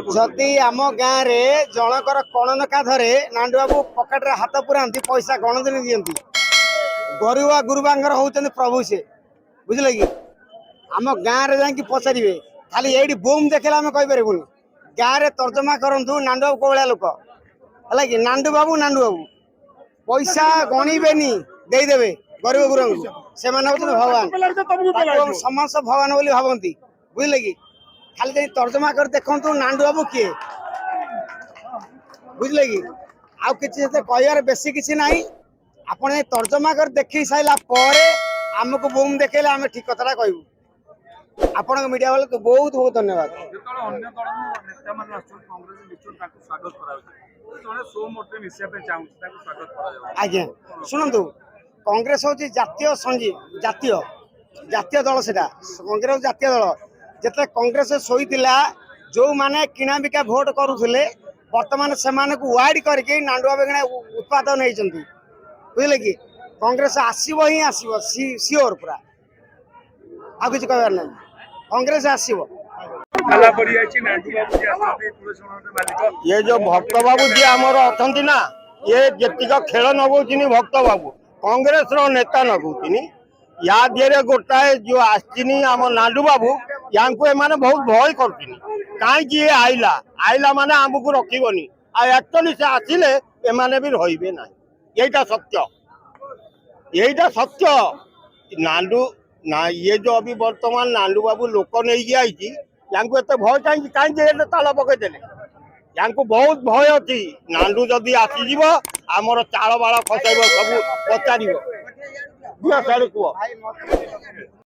जदि आम गाँव में जनकर कणन काधरे नांडू बाबू पकेट हाथ पुराती पैसा गणतरी दिखती गरुआ गुरुबांगर होती प्रभु से बुझे कि आम गाँव में जाकि पचारे खाली ये बुम देखे आम कहीपर गाँव में तर्जमा करूँ नांडू बाबू कौलिया लोक है कि नांडू बाबू पैसा गणिबेनी देदेवे गरीब गुरु से भगवान समस्त भगवान बोली भावती बुझे कि खाली जाई तर्जमा कर देखु नांडू बाबू किए बुझे कि आउ कि कह बेसी किसी ना आप तर्जमा कर देखी सारा आमको बुम देखेले आम ठीक कथा कहूँ आपण मीडिया वाले तो बहुत बहुत धन्यवाद। आज्ञा शुणु कांग्रेस हूँ जातीय संगी जातीय जातीय दल से कांग्रेस जातीय दल जिते कांग्रेस शोला जो मैंने किणा बिका भोट करुले बर्तमान से वाइड करके नांडुआ बेगणा उत्पादन होती बुझे कि कांग्रेस आसब ही आसब सियोर पूरा आ कि कह ना कांग्रेस आसब ये जो भक्त बाबू जी आमर अच्छा ना ये जेतिक खेल नगौन भक्त बाबू कांग्रेस रो नेता नगौन या दिए गोटाए जो आम नांडू बाबू या बहुत भय कर कहीं आईला आईला माने आमको रखनी एक्चुअली से आसिले एमाने भी रही ना यहीटा सत्य यहीटा सत्य नांडू ना ये जो अभी वर्तमान नांडू बाबू लोक नहीं आई एत भय कहीं कहीं ताला पकईदेले या बहुत भय अच्छी नांडू जदि आसीज आमर चाल बाड़ खसाइब सब पचार कह